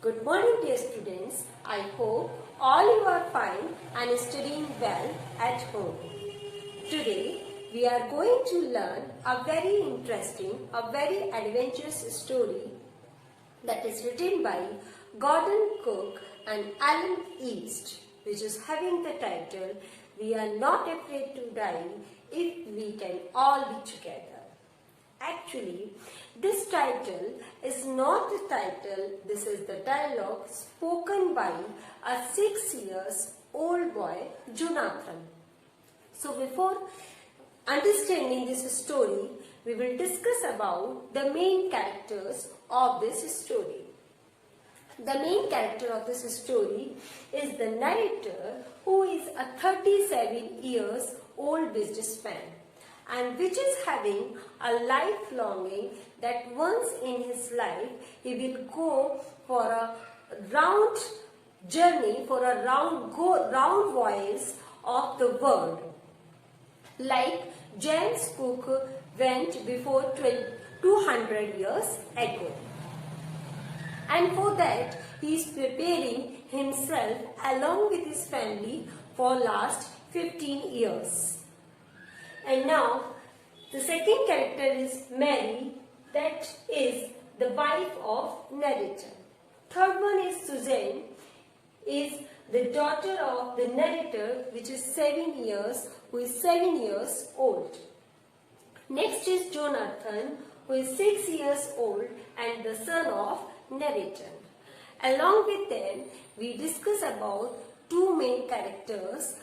Good morning, dear students. I hope all you are fine and studying well at home. Today, we are going to learn a very interesting, a very adventurous story that is written by Gordon Cook and Alan East, which is having the title, "We are not afraid to die if we can all be together." Actually, this title is not the title, this is the dialogue spoken by a 6-year-old boy, Jonathan. So before understanding this story, we will discuss about the main characters of this story. The main character of this story is the narrator, who is a 37-year-old businessman, and which is having a life longing that once in his life he will go for a round journey, for a round voyage of the world, like James Cook went before 200 years ago. And for that he is preparing himself along with his family for last 15 years. And now the second character is Mary, that is the wife of narrator. Third one is Susan, is the daughter of the narrator, which is 7 years, who is 7 years old. Next is Jonathan, who is 6 years old and the son of narrator. Along with them, we discuss about two main characters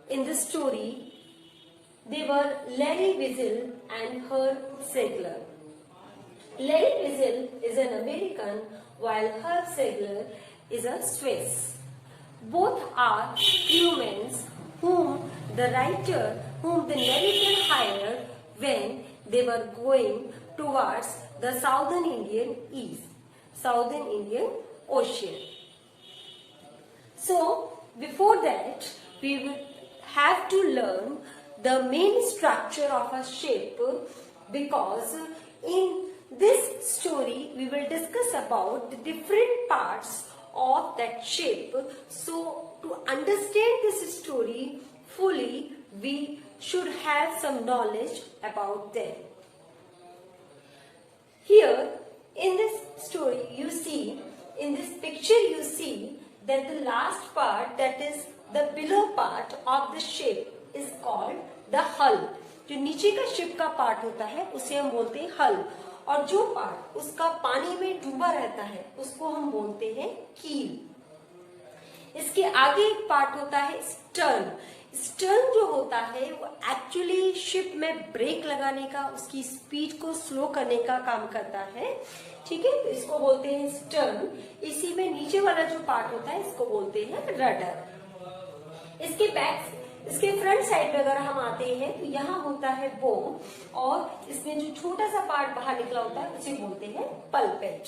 in the story. They were Larry Weasel and Herb Segler. Larry Weasel is an American, while Herb Segler is a Swiss. Both are humans whom the narrator hired when they were going towards the Southern Indian Ocean. So before that, we will have to learn the main structure of a ship, because in this story we will discuss about the different parts of that ship. So to understand this story fully, we should have some knowledge about them. Here in this story you see, in this picture you see that the last part, that is the below part of the ship, is called the hull. जो नीचे का ship का part होता है उसे हम बोलते हैं हल, और जो पार्ट उसका पानी में डूबा रहता है उसको हम बोलते हैं कील. इसके आगे एक पार्ट होता है स्टर्न. स्टर्न जो होता है वो एक्चुअली शिप में ब्रेक लगाने का, उसकी स्पीड को स्लो करने का काम करता है. ठीक है, तो इसको बोलते हैं स्टर्न. इसी में नीचे वाला जो पार्ट होता है इसको बोलते हैं रडर. इसके फ्रंट साइड में अगर हम आते हैं तो यहाँ होता है बोम, और इसमें जो छोटा सा पार्ट बाहर निकला होता है उसे बोलते हैं पल्पेट.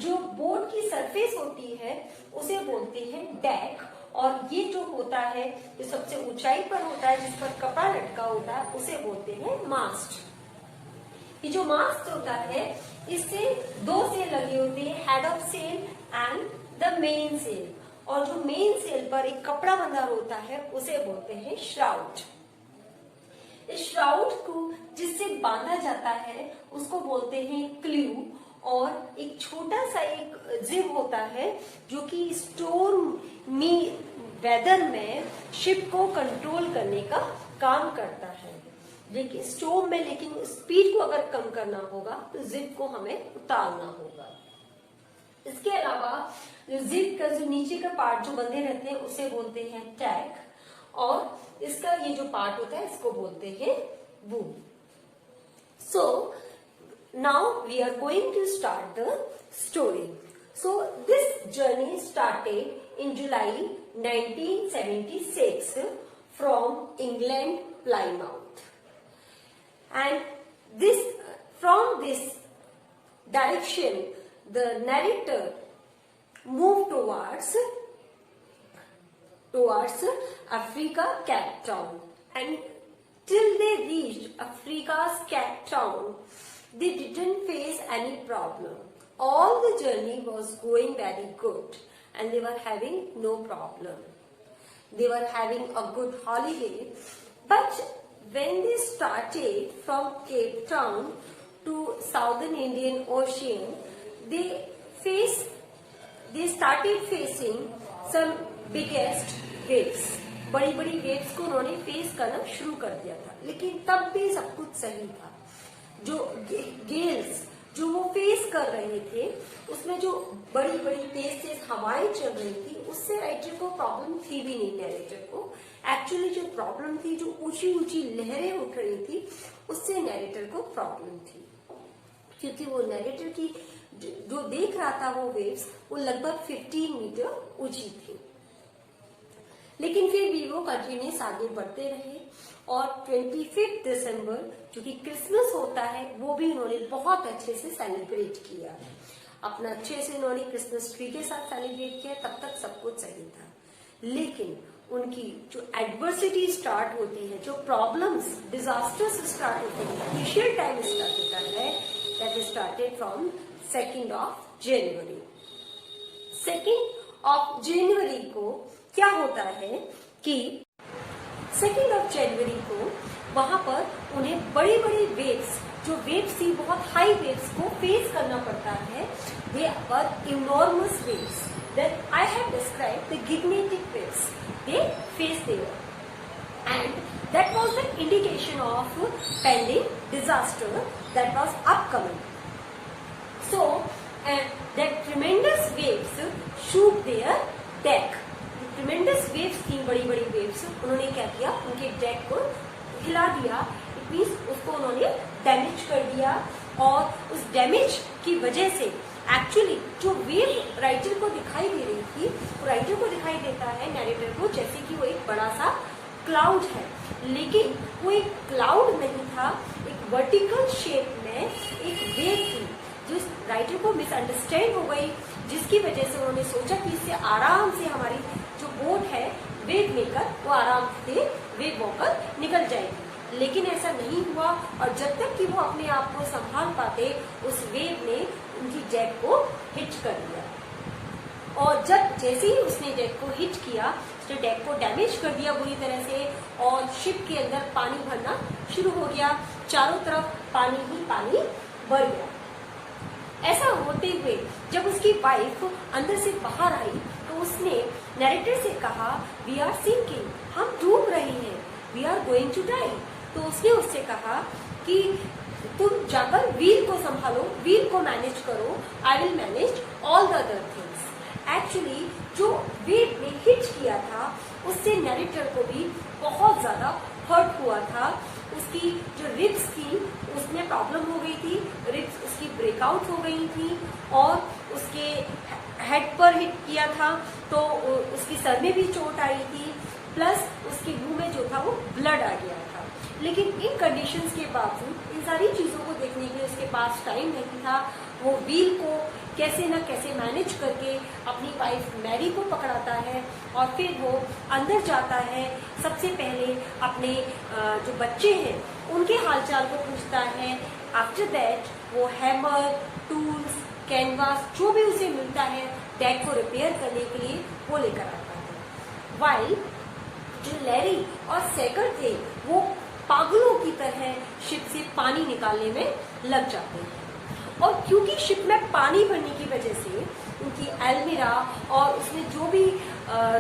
जो बोट की सरफेस होती है उसे बोलते हैं डेक, और ये जो होता है जो सबसे ऊंचाई पर होता है जिस पर कपड़ा लटका होता है उसे बोलते हैं मास्ट. ये जो मास्ट होता है इससे दो सेल लगे होते हैं, head of cell and the main cell, और जो मेन सेल पर एक कपड़ा बंधा होता है उसे बोलते हैं श्राउड. इस श्राउड को जिससे बांधा जाता है उसको बोलते हैं क्ल्यू, और एक छोटा सा एक जिप होता है जो कि स्टॉर्म वेदर में शिप को कंट्रोल करने का काम करता है. लेकिन स्टॉर्म में स्पीड को अगर कम करना होगा तो जिप को हमें उतारना होगा. इसके अलावा जो जिप का जो नीचे का पार्ट जो बंधे रहते हैं उसे बोलते हैं टैग, और इसका ये जो पार्ट होता है इसको बोलते हैं boom. So now we are going to start the story. So this journey started in July 1976 from England, Plymouth, and from this direction the narrator moved towards Africa, Cape Town, and till they reached Africa's Cape Town they didn't face any problem. all the journey was going very good and they were having no problem. They were having a good holiday, but when they started from Cape Town to Southern Indian Ocean, they started facing some biggest waves. बड़ी बड़ी waves को उन्होंने face करना शुरू कर दिया था, लेकिन तब भी सब कुछ सही था. जो गेल्स जो वो फेस कर रहे थे, उसमें जो बड़ी बड़ी तेज तेज हवाएं चल रही थी, उससे राइटर को प्रॉब्लम थी भी नहीं. नैरेटर को एक्चुअली जो प्रॉब्लम थी, जो ऊंची ऊंची लहरें उठ रही थी, उससे नैरेटर को प्रॉब्लम थी. क्योंकि वो नैरेटर की जो देख रहा था वो वेव्स, वो लगभग 15 मीटर ऊंची थी. लेकिन फिर भी वो कंटिन्यूस आगे बढ़ते रहे और 25 दिसंबर जो कि क्रिसमस होता है, वो भी उन्होंने बहुत अच्छे से सेलिब्रेट किया. अपना अच्छे से उन्होंने क्रिसमस ट्री के साथ सेलिब्रेट किया. तब तक सब कुछ सही था, लेकिन उनकी जो एडवर्सिटी स्टार्ट होती है, जो प्रॉब्लम्स, डिजास्टर्स स्टार्ट होते हैं, क्रूशियल टाइम स्टार्ट होता है, दैट स्टार्टेड फ्रॉम 2 जनवरी. 2 जनवरी को क्या होता है कि 2 जनवरी को वहां पर उन्हें बड़ी बड़ी वेव्स, जो वेव्स थी बहुत हाई वेव्स को फेस करना पड़ता है. They are enormous waves that I have described, the gigantic waves they face there, and that was the indication of pending disaster that was upcoming. So, that tremendous waves shook their deck. Tremendous waves थी, बड़ी बड़ी waves. उन्होंने क्या किया, उनके deck को हिला दिया. इट मीन्स उसको उन्होंने डैमेज कर दिया. और उस डैमेज की वजह से एक्चुअली जो वेव राइटर को दिखाई दे रही थी, वो राइटर को दिखाई देता है, नैरेटर को, जैसे कि वो एक बड़ा सा क्लाउड है. लेकिन वो एक क्लाउड नहीं था, एक वर्टिकल शेप में एक वेव थी, जो राइटर को मिसअंडरस्टैंड हो गई, जिसकी वजह से उन्होंने सोचा कि इससे आराम से हमारी जो बोट है वेव मेकर, वो आराम से वेव वॉकर निकल जाएगी. लेकिन ऐसा नहीं हुआ, और जब तक कि वो अपने आप को संभाल पाते, उस वेव ने उनकी डेक को हिट कर दिया. और जैसे ही उसने डेक को हिट किया, उसने डेक को डैमेज कर दिया बुरी तरह से, और शिप के अंदर पानी भरना शुरू हो गया. चारों तरफ पानी ही पानी भर गया. ऐसा होते हुए जब उसकी वाइफ अंदर से बाहर आई, तो उसने नैरेटर से कहा, वी आर सिंकिंग, हम डूब रहे हैं, we are going to die. तो उसने उससे कहा कि तुम जाकर व्हील को संभालो, व्हील को मैनेज करो, I will manage all the other things. Actually जो वेव ने हिट किया था, उससे नैरेटर को भी बहुत ज्यादा हर्ट हुआ था. उसकी जो रिब्स थी, उसमें प्रॉब्लम हो गई थी, रिब्स उसकी ब्रेकआउट हो गई थी, और उसके हेड पर हिट किया था, तो उसकी सर में भी चोट आई थी, प्लस उसके मुंह में जो था वो ब्लड आ गया था. लेकिन इन कंडीशंस के बावजूद, इन सारी चीजों को देखने के लिए उसके पास टाइम नहीं था. वो व्हील को कैसे न कैसे मैनेज करके अपनी वाइफ मैरी को पकड़ाता है, और फिर वो अंदर जाता है. सबसे पहले अपने जो बच्चे हैं उनके हालचाल को पूछता है. आफ्टर दैट वो हैमर, टूल्स, कैनवास, जो भी उसे मिलता है डेक को रिपेयर करने के लिए, वो लेकर आता है. वाइल जो लैरी और सैकर थे, वो पागलों की तरह शिप से पानी निकालने में लग जाते हैं. और क्योंकि शिप में पानी भरने की वजह से उनकी एल्मीरा और उसमें जो भी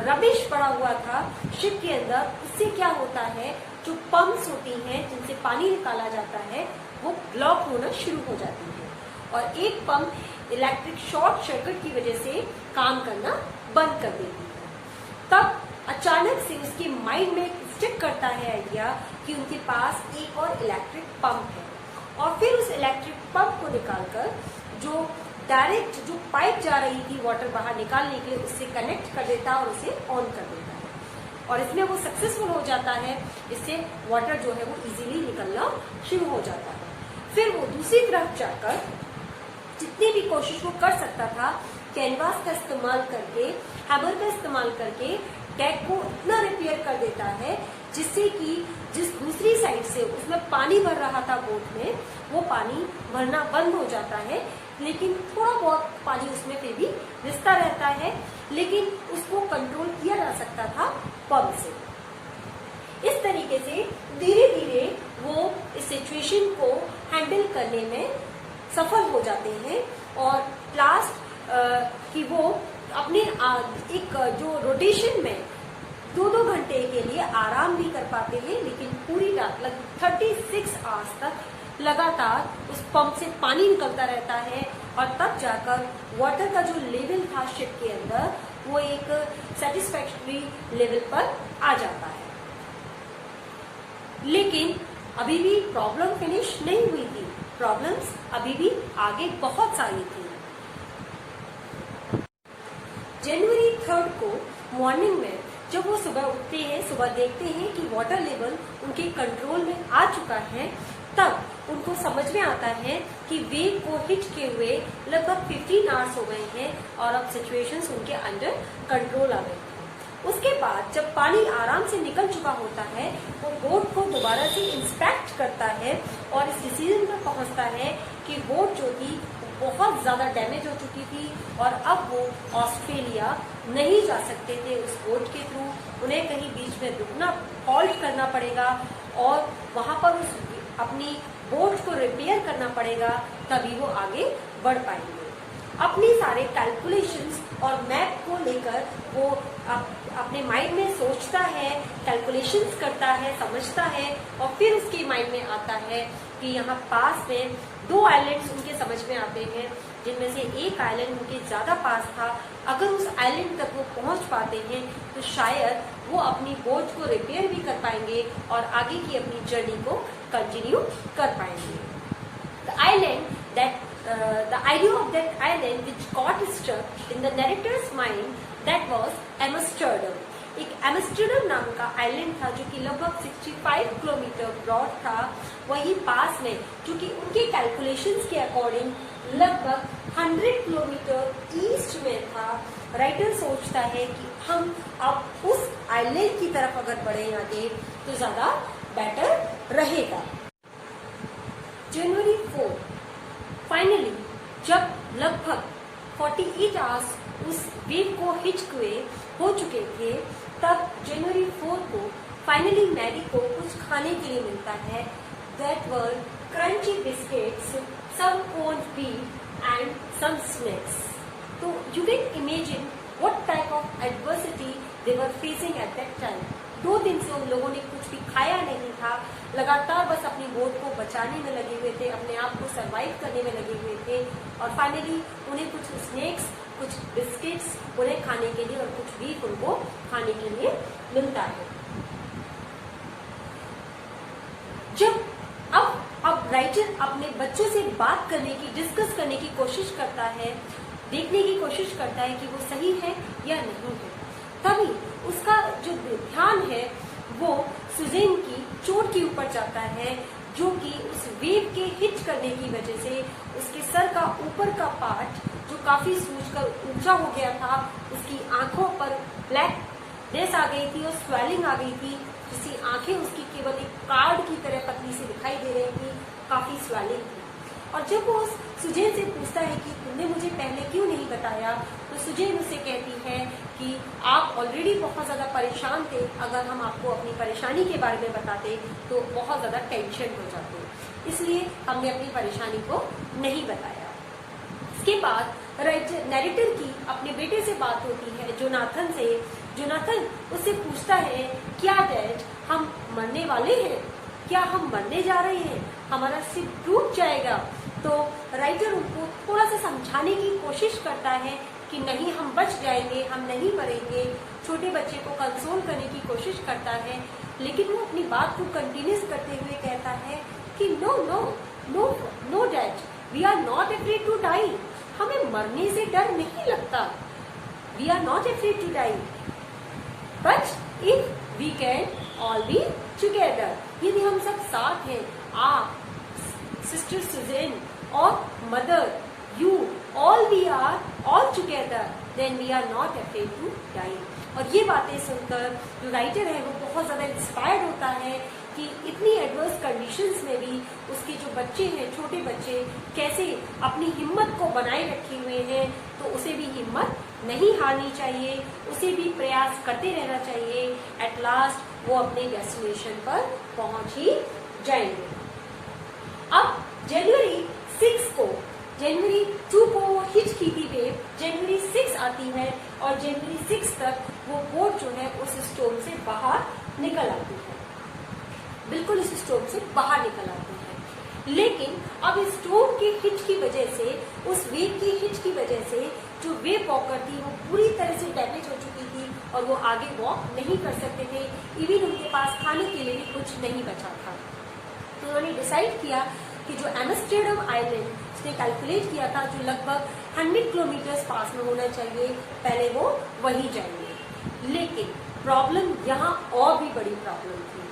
रबिश पड़ा हुआ था शिप के अंदर, उससे क्या होता है, जो पंप्स होती हैं जिनसे पानी निकाला जाता है, वो ब्लॉक होना शुरू हो जाती है. और एक पंप इलेक्ट्रिक शॉर्ट सर्किट की वजह से काम करना बंद कर देती है. तब अचानक से उसके माइंड में स्टिक करता है आइडिया कि उनके पास एक और इलेक्ट्रिक पंप है. और फिर उस इलेक्ट्रिक पंप को निकालकर जो डायरेक्ट जो पाइप जा रही थी वाटर बाहर निकालने के लिए, उससे कनेक्ट कर देता है और उसे ऑन कर देता है. और इसमें वो सक्सेसफुल हो जाता है. इससे वाटर जो है वो इजीली निकलना शुरू हो जाता है. फिर वो दूसरी तरफ जाकर जितनी भी कोशिश वो कर सकता था, कैनवास का इस्तेमाल करके, हैमर का इस्तेमाल करके डेक को इतना रिपेयर कर देता है, जिससे कि जिस दूसरी साइड से उसमें पानी भर रहा था बोट में, वो पानी भरना बंद हो जाता है. लेकिन थोड़ा बहुत पानी उसमें फिर भी रिसता रहता है, लेकिन उसको कंट्रोल किया जा सकता था पंप से। इस तरीके से धीरे धीरे वो इस सिचुएशन को हैंडल करने में सफल हो जाते हैं और लास्ट कि वो अपने एक जो रोटेशन में 2-2 घंटे के लिए आराम भी कर पाते हैं, लेकिन पूरी रात लगभग 36 आवर्स तक लगातार उस पंप से पानी निकलता रहता है और तब जाकर वाटर का जो लेवल था शिप के अंदर वो एक सेटिस्फैक्टरी लेवल पर आ जाता है। लेकिन अभी भी प्रॉब्लम फिनिश नहीं हुई थी, प्रॉब्लम्स अभी भी आगे बहुत सारी थी। जनवरी 3 को मॉर्निंग में जब वो सुबह उठते हैं, सुबह देखते हैं कि वाटर लेवल उनके कंट्रोल में आ चुका है, तब उनको समझ में आता है कि वेव को हिट किए हुए लगभग 15 आवर्स हो गए हैं और अब सिचुएशंस उनके अंडर कंट्रोल आ गई। उसके बाद जब पानी आराम से निकल चुका होता है, वो बोट को दोबारा से इंस्पेक्ट करता है और इस डिसीजन पर पहुंचता है कि बोट जो थी बहुत ज्यादा डैमेज हो चुकी थी और अब वो ऑस्ट्रेलिया नहीं जा सकते थे उस बोट के थ्रू। उन्हें कहीं बीच में रुकना, हॉल्ट करना पड़ेगा और वहां पर उस अपनी बोट को रिपेयर करना पड़ेगा, तभी वो आगे बढ़ पाएंगे। अपने सारे कैलकुलेशंस और मैप को लेकर वो अपने माइंड में सोचता है, कैलकुलेशंस करता है, समझता है और फिर उसके माइंड में आता है कि यहाँ पास में 2 आइलैंड्स उनके समझ में आते हैं, जिनमें से एक आइलैंड उनके ज्यादा पास था। अगर उस आइलैंड तक वो पहुंच पाते हैं तो शायद वो अपनी बोट को रिपेयर भी कर पाएंगे और आगे की अपनी जर्नी को कंटिन्यू कर पाएंगे। The idea of that island which got stuck in the narrator's mind, that was Amsterdam. एक एम्स्टर्डम नाम का आइलैंड था जो कि लगभग 65 किलोमीटर ब्रॉड था, वही पास में, क्योंकि उनके कैलकुलेशंस के अकॉर्डिंग लगभग 100 किलोमीटर ईस्ट में था। राइटर सोचता है कि हम अब उस आइलैंड की तरफ अगर बढ़े आगे तो ज्यादा बेटर रहेगा। जनवरी 4 फाइनली जब लगभग 48 आवर्स उस वेव को हिट हुए हो चुके थे, तब जनवरी 4 को फाइनली मैरी को कुछ खाने के लिए मिलता है। That were crunchy biscuits, some cold beef and some snacks. तो you can imagine what type of adversity they were facing at that time. 2 दिन से उन लोगों ने कुछ भी खाया नहीं था, लगातार बस अपनी बोट को बचाने में लगे हुए थे, अपने आप को सरवाइव करने में लगे हुए थे और फाइनली उन्हें कुछ स्नैक्स, कुछ बिस्किट्स उन्हें खाने के लिए और कुछ बीफ उनको खाने के लिए मिलता है। जब अब राइटर अपने बच्चों से बात करने की, डिस्कस करने की कोशिश करता है, देखने की कोशिश करता है कि वो सही है या नहीं है, तभी उसका जो ध्यान है वो सुजेन की चोट के ऊपर जाता है, जो कि उस वेव के हिट करने की वजह से उसके सर का ऊपर का पार्ट जो काफी सूजकर ऊंचा हो गया था, उसकी आंखों पर ब्लैकनेस आ गई थी और स्वेलिंग आ गई थी, जिसकी आंखें उसकी केवल एक कार्ड की तरह पतली सी दिखाई दे रही थी, काफी स्वेलिंग थी। और जब वो सुजेन से पूछता है कि तुमने मुझे पहले क्यों नहीं बताया, तो सुजेन उसे कहती है कि आप ऑलरेडी बहुत ज्यादा परेशान थे, अगर हम आपको अपनी परेशानी के बारे में बताते तो बहुत ज्यादा टेंशन हो जाते, इसलिए हमने अपनी परेशानी को नहीं बताया। इसके बाद नैरेटर की अपने बेटे से बात होती है, जोनाथन से। जोनाथन उससे पूछता है, क्या डैड हम मरने वाले हैं, क्या हम मरने जा रहे हैं, हमारा शिप टूट जाएगा? तो राइटर उनको थोड़ा सा समझाने की कोशिश करता है कि नहीं, हम बच जाएंगे, हम नहीं मरेंगे। छोटे बच्चे को कंसोल करने की कोशिश करता है, लेकिन वो अपनी बात को कंटिन्यूस करते हुए कहता है कि no no no no dad, we are not afraid to die. हमें मरने से डर नहीं लगता, we are not afraid to die, but if we can all be together, यदि हम सब साथ हैं, आप, सिस्टर सुजेन और mother, you, all we are all together, then we are not afraid to die। और ये बातें सुनकर जो राइटर है वो बहुत ज्यादा इंस्पायर्ड होता है, कि इतनी एडवर्स कंडीशंस में भी उसके जो बच्चे हैं, छोटे बच्चे, कैसे अपनी हिम्मत को बनाए रखे हुए हैं। तो उसे भी हिम्मत नहीं हारनी चाहिए, उसे भी प्रयास करते रहना चाहिए। एट लास्ट वो अपने डेस्टिनेशन पर पहुंच ही जाएंगे। अब जनवरी 2 को वो हिट की थी वेव, जनवरी 6 आती है और जनवरी 6 तक वो बोट जो है उस स्टॉर्म से बाहर निकल आती है, बिल्कुल इस स्टॉर्म से बाहर निकल आती है। लेकिन अब इस स्टॉर्म के हिट की वजह से, उस वेव की हिट की वजह से जो वेव वॉकर थी वो पूरी तरह से डैमेज हो चुकी थी और वो आगे वॉक नहीं कर सकते थे। इवन उनके पास खाने के लिए भी कुछ नहीं बचा था। तो उन्होंने डिसाइड किया कि जो एम्स्टर्डम आइलैंड उसने कैलकुलेट किया था जो लगभग 100 किलोमीटर पास में होना चाहिए, पहले वो वही जाएंगे। लेकिन प्रॉब्लम यहाँ और भी बड़ी प्रॉब्लम थी।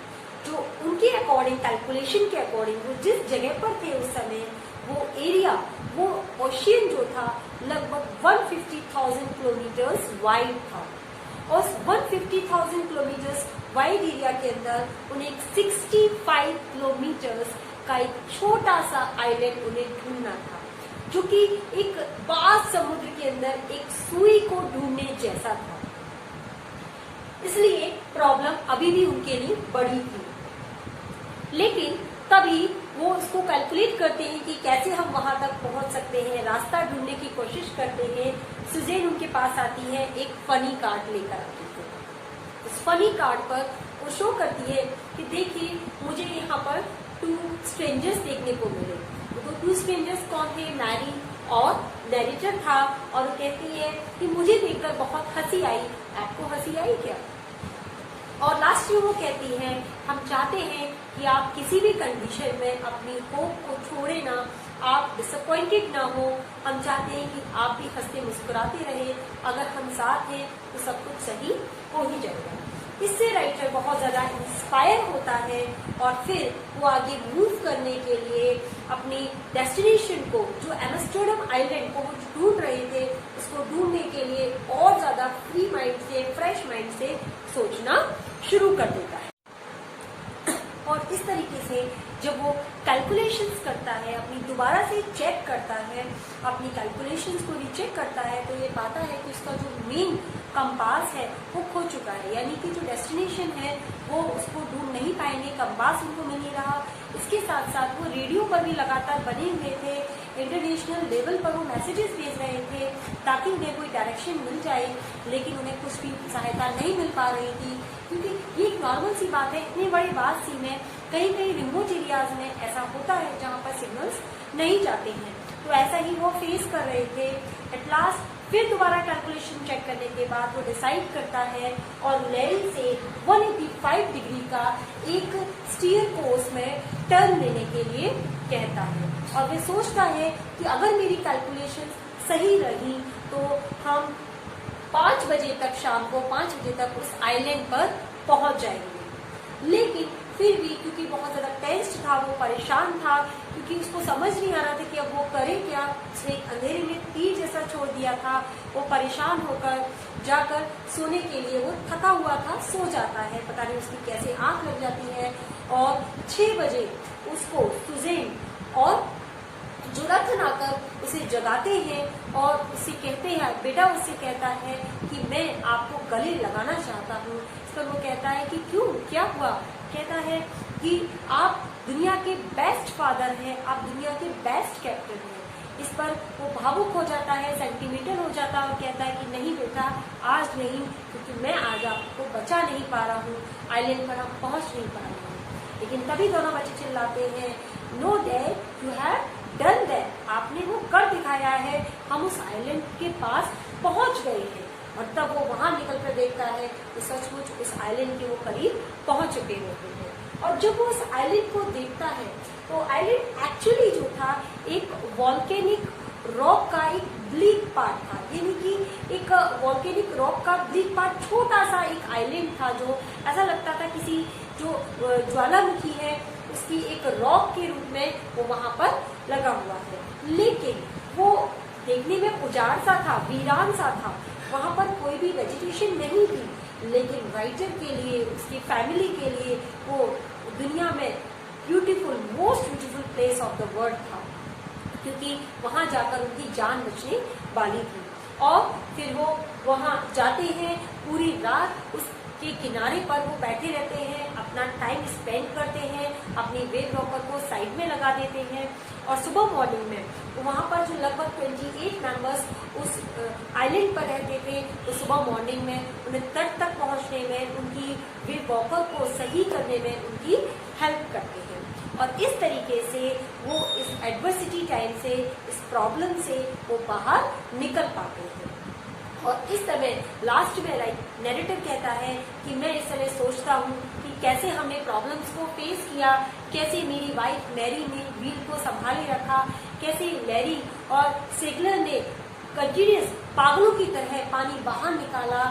जो उनके अकॉर्डिंग, कैलकुलेशन के अकॉर्डिंग, वो जिस जगह पर थे उस समय, वो एरिया, वो ओशियन जो था लगभग 150,000 किलोमीटर्स वाइड था। और 150,000 किलोमीटर्स वाइड एरिया के अंदर उन्हें 65 किलोमीटर्स का एक छोटा सा आइलैंड उन्हें ढूंढना था, जो कि एक वास्ट समुद्र के अंदर एक सुई को ढूंढने जैसा था। इसलिए प्रॉब्लम अभी भी उनके लिए बड़ी थी। लेकिन तभी वो उसको कैलकुलेट करते हैं कि कैसे हम वहां तक पहुंच सकते हैं, रास्ता ढूंढने की कोशिश करते हैं। सुजेन उनके पास आती है, एक फनी कार्ड लेकर आती है। उस फनी कार्ड पर वो शो करती है कि देखिए मुझे यहाँ पर 2 स्ट्रेंजर्स देखने को मिले। तो 2 स्ट्रेंजर्स कौन थे? मैरी और नैरेटर था। और वो कहती है कि मुझे देखकर बहुत हंसी आई, आपको हंसी आई क्या? और लास्ट में वो कहती है हम चाहते हैं कि आप किसी भी कंडीशन में अपनी होप को छोड़े ना, आप डिसअपॉइंटेड ना हो। हम चाहते हैं कि आप भी हंसते मुस्कुराते रहे, अगर हम साथ हैं तो सब कुछ सही हो ही जाएगा। इससे राइटर बहुत ज्यादा इंस्पायर होता है और फिर वो आगे मूव करने के लिए अपनी डेस्टिनेशन को, जो एम्स्टर्डम आइलैंड को वो ढूंढ रहे थे, उसको ढूंढने के लिए और ज्यादा फ्री माइंड से, फ्रेश माइंड से सोचना शुरू कर देता है। और इस तरीके से जब वो कैलकुलेशंस करता है, अपनी दोबारा से चेक करता है, अपनी कैलकुलेशंस को रीचेक करता है, तो ये पाता है कि उसका जो मेन कंपास है वो खो चुका है। यानी कि जो डेस्टिनेशन है वो उसको ढूंढ नहीं पाएंगे, कंपास उनको मिल नहीं रहा। इसके साथ साथ वो रेडियो पर भी लगातार बने हुए थे, इंटरनेशनल लेवल पर वो मैसेजेस भेज रहे थे ताकि उन्हें कोई डायरेक्शन मिल जाए, लेकिन उन्हें कुछ भी सहायता नहीं मिल पा रही थी। क्योंकि ये एक नॉर्मल सी बात है, इतनी बड़ी बात सी में कहीं कहीं रिमोट एरियाज में ऐसा होता है जहाँ पर सिग्नल्स नहीं जाते हैं। तो ऐसा ही वो फेस कर रहे थे। एट लास्ट फिर दोबारा कैलकुलेशन चेक करने के बाद वो डिसाइड करता है और लैरी से 185 डिग्री का एक स्टीयर कोर्स में टर्न लेने के लिए कहता है। और वे सोचता है कि अगर मेरी कैलकुलेशन सही रही तो हम 5 बजे तक, शाम को 5 बजे तक उस आइलैंड पर पहुंच जाएंगे। लेकिन फिर भी क्योंकि बहुत ज्यादा टेंस्ड था, वो परेशान था, क्योंकि उसको समझ नहीं आ रहा था कि अब वो करे क्या। उसने एक अंधेरे में तीर जैसा छोड़ दिया था। वो परेशान होकर जाकर सोने के लिए, वो थका हुआ था, सो जाता है। पता नहीं उसकी कैसे आंख लग जाती है और 6 बजे उसको सुजेन और जोनाथन आकर उसे जगाते हैं और उसे कहते हैं, बेटा उससे कहता है कि मैं आपको गले लगाना चाहता हूँ। इस पर वो कहता है कि क्यों, क्या हुआ? कहता है कि आप दुनिया के बेस्ट फादर हैं, आप दुनिया के बेस्ट कैप्टन हैं। इस पर वो भावुक हो जाता है, सेंटिमेंटल हो जाता है और कहता है कि नहीं बेटा, आज नहीं, क्योंकि मैं आज आपको बचा नहीं पा रहा हूँ, आइलैंड पर हम पहुंच नहीं पा रहे हैं। लेकिन तभी दोनों बच्चे चिल्लाते हैं, no dad you have done that, आपने वो कर दिखाया है, हम उस आइलैंड के पास पहुंच गए हैं। और तब वो वहां निकल कर देखता है तो सचमुच उस आइलैंड के वो करीब पहुंच चुके होते हैं। और जब वो उस आइलैंड को देखता है तो आइलैंड एक्चुअली जो था एक वॉल्केनिक रॉक का एक ब्लीक पार्ट था। यानी कि एक वॉल्केनिक रॉक का ब्लीक पार्ट, छोटा सा एक आइलैंड था जो ऐसा लगता था किसी जो ज्वालामुखी है उसकी एक रॉक के रूप में वो वहां पर लगा हुआ है। लेकिन वो देखने में उजाड़ सा था, वीरान सा था, वहां पर कोई भी वेजिटेशन नहीं थी। लेकिन राइटर के लिए, उसकी फैमिली के लिए वो दुनिया में beautiful, most beautiful place of the world था, क्योंकि वहां जाकर उनकी जान बचने वाली थी। और फिर वो वहां जाते हैं, पूरी रात उसके किनारे पर वो बैठे रहते हैं, अपना टाइम स्पेंड करते हैं, अपनी वेव वॉकर को साइड में लगा देते हैं, और सुबह मॉर्निंग में वहां पर जो लगभग 28 मेंबर्स उस आइलैंड पर रहते थे, तो सुबह मॉर्निंग में उन्हें तट तक पहुंचने में, उनकी वेव वॉकर को सही करने में उनकी हेल्प करते हैं। और इस तरीके से वो इस एडवर्सिटी टाइम से, इस प्रॉब्लम से वो बाहर निकल पाते हैं। और इस समय लास्ट में नैरेटिव कहता है कि मैं इस समय सोचता हूँ कि कैसे हमने प्रॉब्लम्स को फेस किया, कैसे मेरी वाइफ मैरी ने व्हील को संभाले रखा, कैसे लैरी और सेगलर ने कंटिन्यूस पागलों की तरह पानी बाहर निकाला,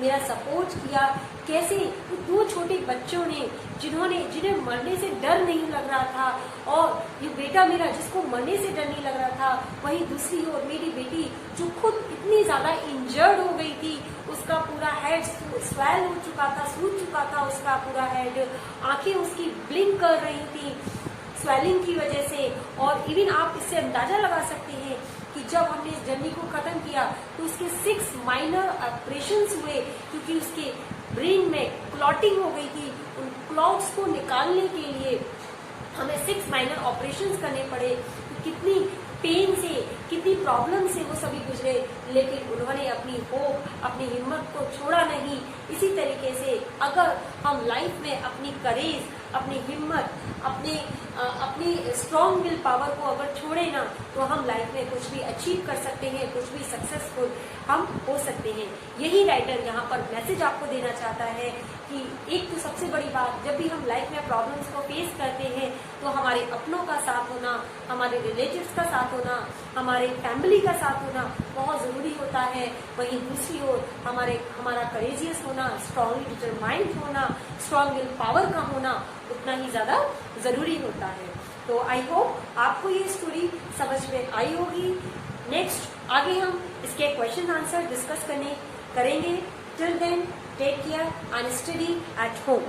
मेरा सपोर्ट किया, कैसे दो छोटे बच्चों ने जिन्हें मरने से डर नहीं लग रहा था, और ये बेटा मेरा जिसको मरने से डर नहीं लग रहा था, वहीं दूसरी ओर मेरी बेटी जो खुद इतनी ज्यादा इंजर्ड हो गई थी, उसका पूरा हेड स्वेल हो चुका था, सूज चुका था उसका पूरा हेड, आंखें उसकी ब्लिंक कर रही थी स्वेलिंग की वजह से। और इवन आप इससे अंदाजा लगा सकते हैं कि जब हमने इस जर्नी को खत्म किया तो उसके 6 माइनर ऑपरेशंस हुए, क्योंकि उसके ब्रेन में क्लॉटिंग हो गई थी। उन क्लॉट्स को निकालने के लिए हमें 6 माइनर ऑपरेशंस करने पड़े। तो कितनी पेन से, कितनी प्रॉब्लम से वो सभी गुजरे, लेकिन उन्होंने अपनी होप, अपनी हिम्मत को छोड़ा नहीं। इसी तरीके से अगर हम लाइफ में अपनी करेज, अपनी हिम्मत, अपनी स्ट्रॉन्ग विल पावर को अगर छोड़े ना, तो हम लाइफ में कुछ भी अचीव कर सकते हैं, कुछ भी सक्सेसफुल हम हो सकते हैं। यही राइटर यहाँ पर मैसेज आपको देना चाहता है कि एक तो सबसे बड़ी बात, जब भी हम लाइफ में प्रॉब्लम्स को फेस करते हैं तो हमारे अपनों का साथ होना, हमारे रिलेटिव्स का साथ होना, हमारे फैमिली का साथ होना बहुत जरूरी होता है। वहीं दूसरी ओर हमारा करेजियस होना, स्ट्रांगली डिटरमाइंड होना, स्ट्रांग विल पावर का होना उतना ही ज्यादा जरूरी होता है। तो आई होप आपको ये स्टोरी समझ में आई होगी। नेक्स्ट आगे हम इसके क्वेश्चन आंसर डिस्कस करेंगे। Till then take care and study at home.